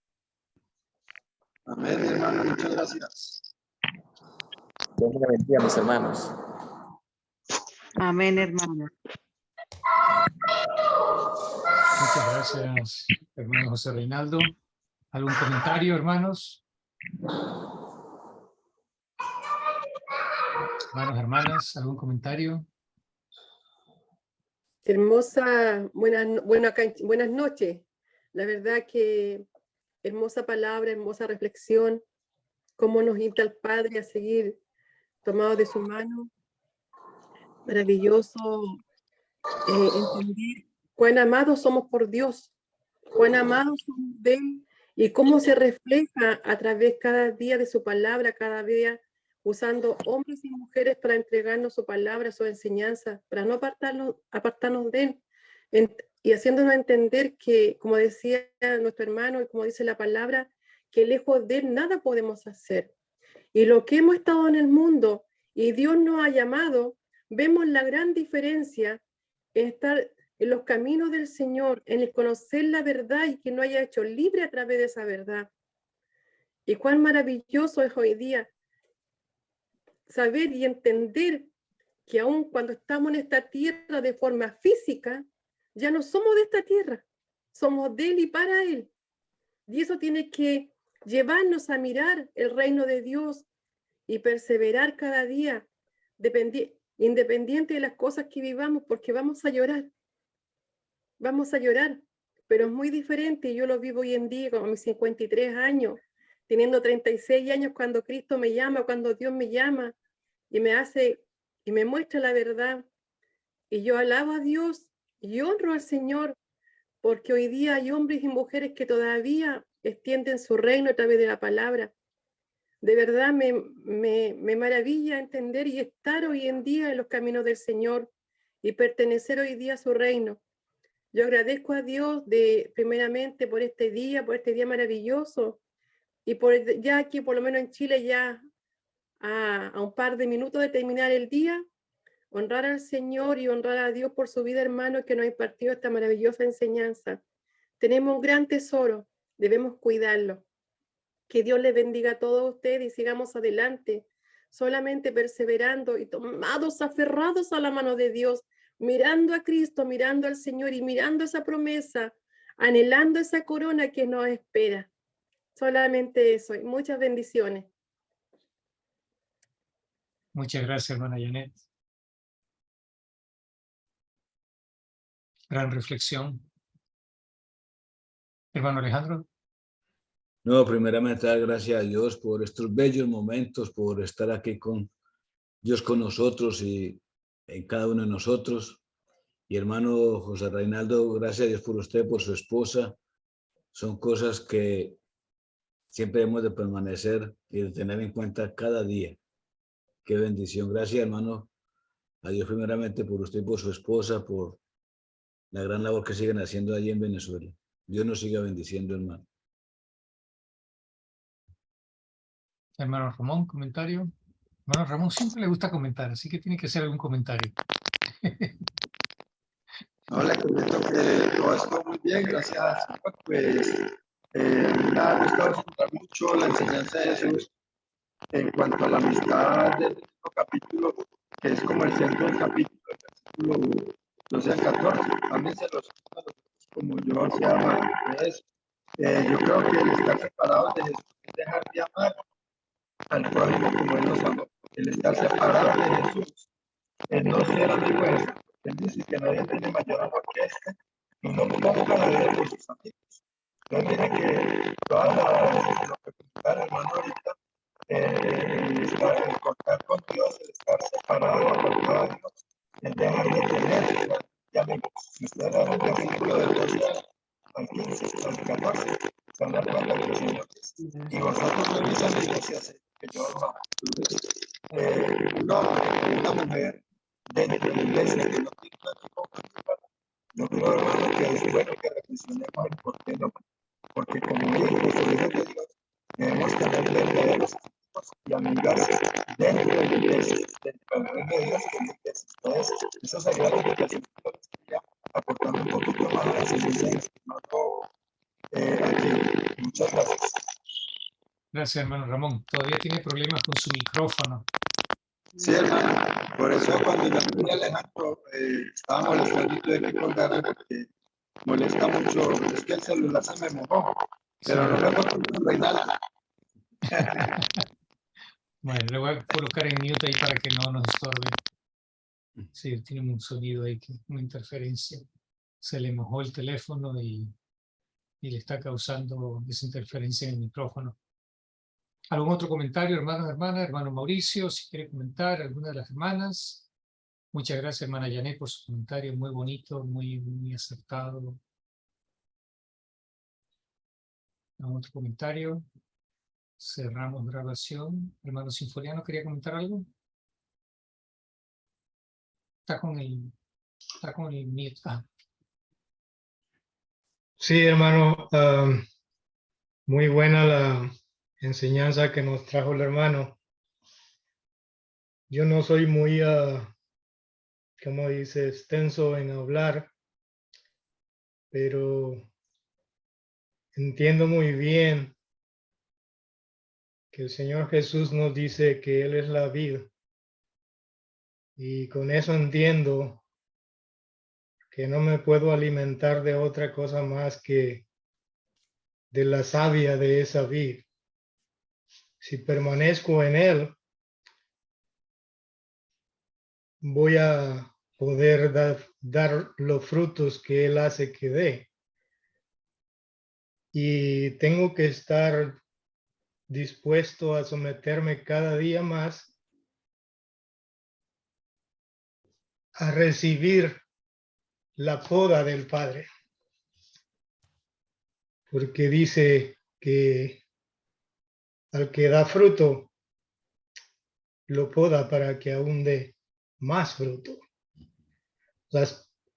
Speaker 5: Amén, hermano. Muchas gracias.
Speaker 2: Dios les bendiga, mis hermanos.
Speaker 7: Amén, hermano.
Speaker 4: Muchas gracias, hermano José Reinaldo. ¿Algún comentario, hermanos? Hermanos, hermanas, ¿algún comentario?
Speaker 3: Hermosa, buenas noches. La verdad que hermosa palabra, hermosa reflexión, cómo nos invita el Padre a seguir tomados de su mano. Maravilloso entender cuán amados somos por Dios, cuán amados somos de Él y cómo se refleja a través cada día de su palabra, cada día usando hombres y mujeres para entregarnos su palabra, su enseñanza, para no apartarnos de Él y haciéndonos entender que, como decía nuestro hermano y como dice la palabra, que lejos de Él nada podemos hacer. Y lo que hemos estado en el mundo y Dios nos ha llamado, vemos la gran diferencia en estar en los caminos del Señor, en el conocer la verdad y que nos haya hecho libre a través de esa verdad. Y cuán maravilloso es hoy día saber y entender que aun cuando estamos en esta tierra de forma física, ya no somos de esta tierra, somos de Él y para Él. Y eso tiene que llevarnos a mirar el reino de Dios y perseverar cada día, independiente de las cosas que vivamos, porque vamos a llorar, pero es muy diferente. Yo lo vivo hoy en día con mis 53 años, teniendo 36 años cuando Cristo me llama, cuando Dios me llama y me hace y me muestra la verdad. Y yo alabo a Dios y honro al Señor, porque hoy día hay hombres y mujeres que todavía extienden su reino a través de la palabra. De verdad me maravilla entender y estar hoy en día en los caminos del Señor y pertenecer hoy día a su reino. Yo agradezco a Dios primeramente por este día maravilloso y por ya aquí, por lo menos en Chile, ya a un par de minutos de terminar el día, honrar al Señor y honrar a Dios por su vida, hermano, que nos ha impartido esta maravillosa enseñanza. Tenemos un gran tesoro, debemos cuidarlo. Que Dios les bendiga a todos ustedes y sigamos adelante, solamente perseverando y tomados, aferrados a la mano de Dios, mirando a Cristo, mirando al Señor y mirando esa promesa, anhelando esa corona que nos espera. Solamente eso y muchas bendiciones.
Speaker 4: Muchas gracias, hermana Janet. Gran reflexión. Hermano Alejandro.
Speaker 8: No, primeramente dar gracias a Dios por estos bellos momentos, por estar aquí con Dios con nosotros y en cada uno de nosotros. Y hermano José Reinaldo, gracias a Dios por usted, por su esposa. Son cosas que siempre hemos de permanecer y de tener en cuenta cada día. Qué bendición. Gracias, hermano, a Dios primeramente por usted y por su esposa, por la gran labor que siguen haciendo allí en Venezuela. Dios nos siga bendiciendo, hermano.
Speaker 4: Hermano Ramón, comentario. Hermano Ramón siempre le gusta comentar, así que tiene que hacer algún comentario.
Speaker 5: No, le comento que todo esto muy bien, gracias. Pues me ha gustado escuchar mucho la enseñanza de Jesús en cuanto a la amistad del último capítulo, que es como el centro del capítulo, el versículo 12 al 14. También se los como yo se ama de eso. Yo creo que el estar separados de Jesús es dejar de amar al prójimo como Él nos amó. El estar separados de Jesús es no ser amigo de Jesús. Él dice que nadie tiene mayor amor que este y no ponga la vida por sus amigos. Entonces, mira que toda lo que comentaba el hermano ahorita, el contar con Dios, el estar separado, apartado de Dios, el dejar de tener, ya amigos, si usted da un versículo del 12 al 15, al 14, se van a dar cuenta que el Señor dice, y vosotros no mis amigos y hacéis que yo os amo. Una mujer dentro de la iglesia que no tiene una compañía, yo creo, hermano, que es bueno que reflexionemos en por qué no. Porque como hijos o hijas de Dios, debemos tener verdaderos amigos y amigas dentro de la iglesia, dentro del reino de Dios que es la iglesia. Entonces, eso sería lo que el Señor quería aportando un poquito más a las enseñanzas. Aquí. Muchas gracias.
Speaker 4: Gracias, hermano Ramón. Todavía tiene problemas con su micrófono.
Speaker 5: Sí, hermano. Por eso cuando yo fui a Alejandro, estaba molestando de que colgarle porque molesta mucho. Es que el celular se me mojó, pero no me puedo nada.
Speaker 4: Bueno, le voy a colocar en mute ahí para que no nos estorbe. Sí, tiene un sonido ahí, una interferencia. Se le mojó el teléfono y le está causando esa interferencia en el micrófono. ¿Algún otro comentario, hermanos, hermanas? Hermano Mauricio, si quiere comentar, alguna de las hermanas. Muchas gracias, hermana Janet, por su comentario, muy bonito, muy acertado. ¿Algún otro comentario? Cerramos grabación. Hermano Sinforiano, ¿quería comentar algo? Está con el mute.
Speaker 9: Sí, hermano, muy buena la enseñanza que nos trajo el hermano. Yo no soy muy, como dice, extenso en hablar, pero entiendo muy bien que el Señor Jesús nos dice que Él es la vid. Y con eso entiendo que no me puedo alimentar de otra cosa más que de la savia de esa vid. Si permanezco en Él, voy a poder dar los frutos que Él hace que dé. Y tengo que estar dispuesto a someterme cada día más a recibir la poda del Padre. Porque dice que al que da fruto, lo poda para que aún dé más fruto.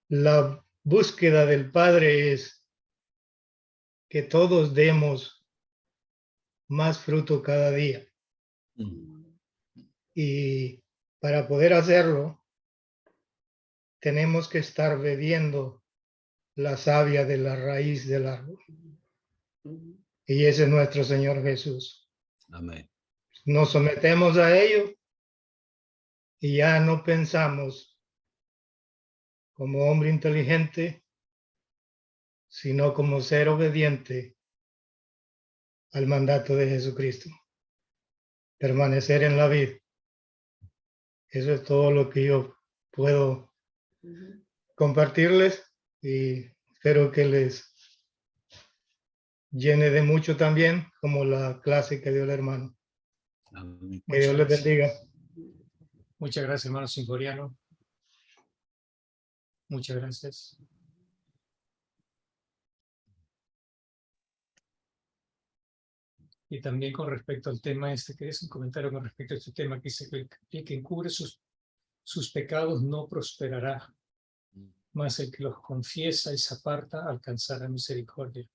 Speaker 9: La búsqueda del Padre es que todos demos más fruto cada día. Y para poder hacerlo, tenemos que estar bebiendo la savia de la raíz del árbol. Y ese es nuestro Señor Jesús.
Speaker 8: Amén.
Speaker 9: Nos sometemos a ello y ya no pensamos como hombre inteligente, sino como ser obediente al mandato de Jesucristo. Permanecer en la vid. Eso es todo lo que yo puedo compartirles y espero que les llene de mucho también, como la clase que dio el hermano.
Speaker 8: Amén.
Speaker 9: Que Dios les bendiga.
Speaker 4: Muchas gracias, hermano Sinforiano. Muchas gracias. Y también con respecto al tema que es un comentario con respecto a este tema que dice que el que encubre sus pecados no prosperará, mas el que los confiesa y se aparta alcanzará misericordia.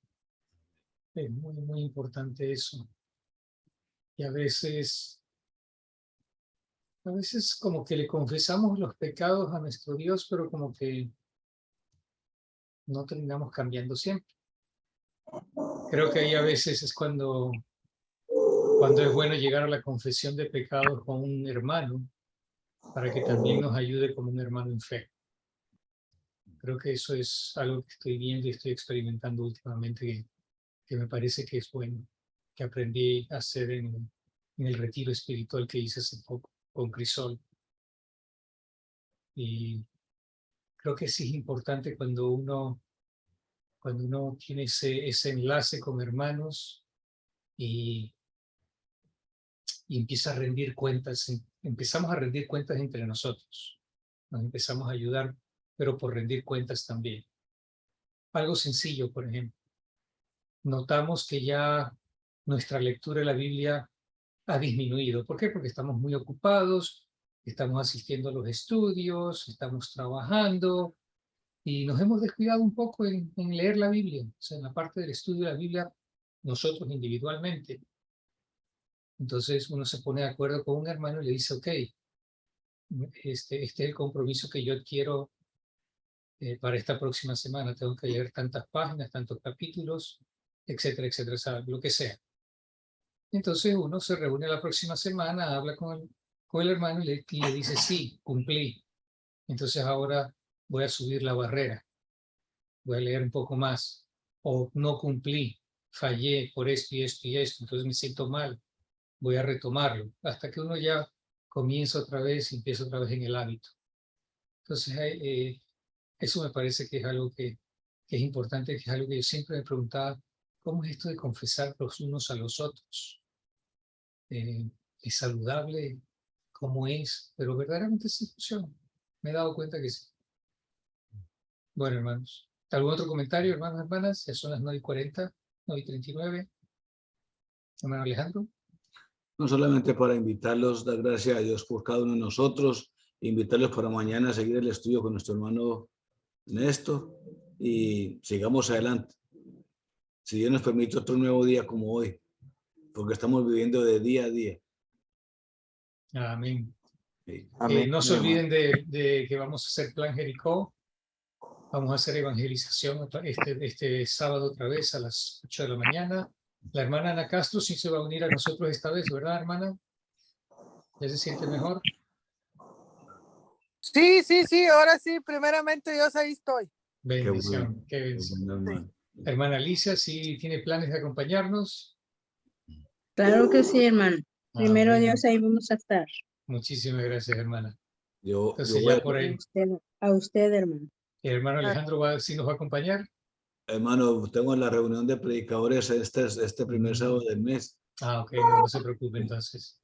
Speaker 4: Es muy importante eso. Y a veces como que le confesamos los pecados a nuestro Dios, pero como que no terminamos cambiando siempre. Creo que ahí a veces es cuando es bueno llegar a la confesión de pecados con un hermano, para que también nos ayude como un hermano en fe. Creo que eso es algo que estoy viendo y estoy experimentando últimamente, que me parece que es bueno, que aprendí a hacer en el retiro espiritual que hice hace poco con Crisol. Y creo que sí es importante cuando uno tiene ese enlace con hermanos y empieza a rendir cuentas, empezamos a rendir cuentas entre nosotros. Nos empezamos a ayudar, pero por rendir cuentas también. Algo sencillo, por ejemplo. Notamos que ya nuestra lectura de la Biblia ha disminuido. ¿Por qué? Porque estamos muy ocupados, estamos asistiendo a los estudios, estamos trabajando y nos hemos descuidado un poco en leer la Biblia. O sea, en la parte del estudio de la Biblia, nosotros individualmente. Entonces uno se pone de acuerdo con un hermano y le dice, ok, este es el compromiso que yo quiero para esta próxima semana. Tengo que leer tantas páginas, tantos capítulos, etcétera, etcétera, o sea, lo que sea. Entonces uno se reúne la próxima semana, habla con con el hermano y le dice, sí, cumplí. Entonces ahora voy a subir la barrera, voy a leer un poco más, o no cumplí, fallé por esto y esto y esto, entonces me siento mal, voy a retomarlo, hasta que uno ya comienza otra vez y empieza otra vez en el hábito. Entonces, eso me parece que es algo que es importante, que es algo que yo siempre me preguntaba, ¿cómo es esto de confesar los unos a los otros? ¿Es saludable? ¿Cómo es? Pero verdaderamente sí funciona. Me he dado cuenta que sí. Bueno, hermanos. ¿Algún otro comentario, hermanos, hermanas? Ya son las 9:40, 9:39. Hermano Alejandro.
Speaker 8: No solamente para invitarlos, dar gracias a Dios por cada uno de nosotros, invitarlos para mañana a seguir el estudio con nuestro hermano Néstor y sigamos adelante. Si Dios nos permite otro nuevo día como hoy, porque estamos viviendo de día a día.
Speaker 4: Amén.
Speaker 8: Sí.
Speaker 2: Amén.
Speaker 4: No se olviden de que vamos a hacer Plan Jericó. Vamos a hacer evangelización este sábado otra vez a las 8 de la mañana. La hermana Ana Castro sí se va a unir a nosotros esta vez, ¿verdad, hermana? ¿Ya se siente mejor?
Speaker 7: Sí, ahora sí, primeramente Dios, ahí estoy.
Speaker 4: Bendición, qué
Speaker 8: Qué
Speaker 4: bendición.
Speaker 8: bueno, hermano.
Speaker 4: Hermana Alicia, ¿sí tiene planes de acompañarnos?
Speaker 10: Claro que sí, hermano. Primero
Speaker 4: Bueno,
Speaker 10: Dios, ahí vamos a estar.
Speaker 4: muchísimas gracias, hermana.
Speaker 8: Yo
Speaker 4: Entonces
Speaker 8: voy
Speaker 4: ya
Speaker 8: a,
Speaker 4: por ahí,
Speaker 10: A usted, hermano.
Speaker 4: el hermano Alejandro sí nos va a acompañar.
Speaker 8: hermano, tengo la reunión de predicadores este primer sábado del mes.
Speaker 4: Ok, no se preocupe entonces.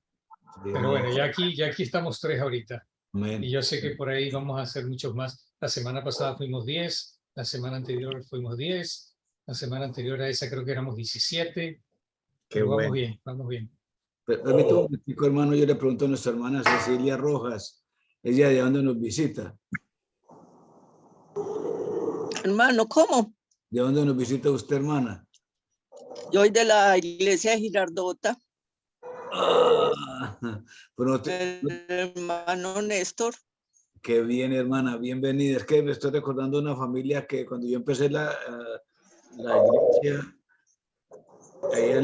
Speaker 4: Pero bueno, ya aquí estamos 3 ahorita.
Speaker 8: Amén.
Speaker 4: Y yo sé que por ahí vamos a hacer muchos más. La semana pasada fuimos 10, la semana anterior fuimos 10, la semana anterior a esa creo que éramos 17. Pero
Speaker 8: bueno.
Speaker 4: vamos bien, vamos bien.
Speaker 8: Permítame un momentico, hermano, yo le pregunto a nuestra hermana Cecilia Rojas, ella de dónde nos visita.
Speaker 7: Hermano, ¿cómo?
Speaker 8: ¿De dónde nos visita usted, hermana?
Speaker 7: Yo soy de la iglesia de Girardota,
Speaker 8: Pero
Speaker 7: hermano Néstor.
Speaker 8: qué bien, hermana, bienvenida. Es que me estoy recordando una familia que cuando yo empecé la iglesia, allá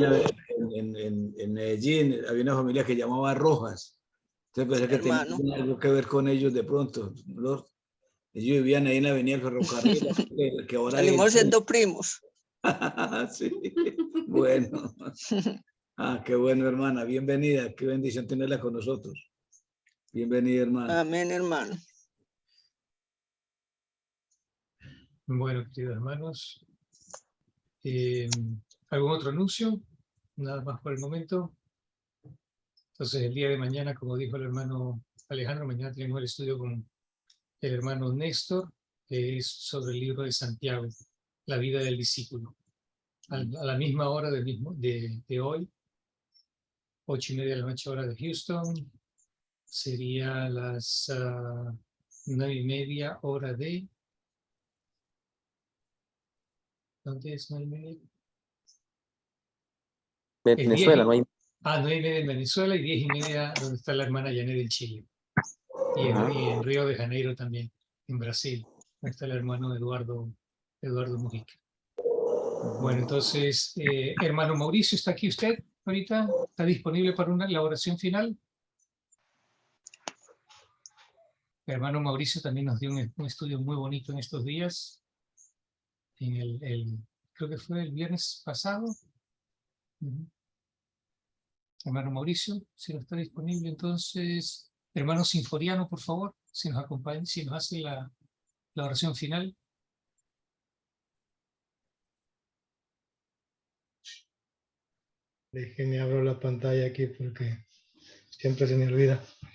Speaker 8: en Medellín, había una familia que llamaba Rojas. Entonces pensé que
Speaker 7: Hermano.
Speaker 8: tenía algo que ver con ellos de pronto. Ellos vivían ahí en la avenida del ferrocarril, que ahora
Speaker 7: Salimos
Speaker 8: es...
Speaker 7: siendo primos.
Speaker 8: Sí, bueno. Qué bueno, hermana. Bienvenida. Qué bendición tenerla con nosotros. Bienvenida, hermana.
Speaker 7: Amén, hermano.
Speaker 4: Bueno, queridos hermanos, ¿algún otro anuncio? Nada más por el momento. Entonces, el día de mañana, como dijo el hermano Alejandro, mañana tenemos el estudio con el hermano Néstor, que es sobre el libro de Santiago, la vida del discípulo. A la misma hora de hoy, 8:30 de la noche, hora de Houston, sería las 9:30 hora de... ¿Dónde es 9:30?
Speaker 2: Venezuela, no hay.
Speaker 4: 9:30 en Venezuela y 10:30 donde está la hermana Janet en Chile. Y en Río de Janeiro también, en Brasil, donde está el hermano Eduardo Mujica. Bueno, entonces, hermano Mauricio, ¿está aquí usted ahorita? ¿Está disponible para la oración final? El hermano Mauricio también nos dio un estudio muy bonito en estos días. Creo que fue el viernes pasado. Hermano Mauricio, si no está disponible, entonces, hermano Sinforiano, por favor, si nos acompaña, si nos hace la oración final.
Speaker 9: Déjenme abro la pantalla aquí porque siempre se me olvida.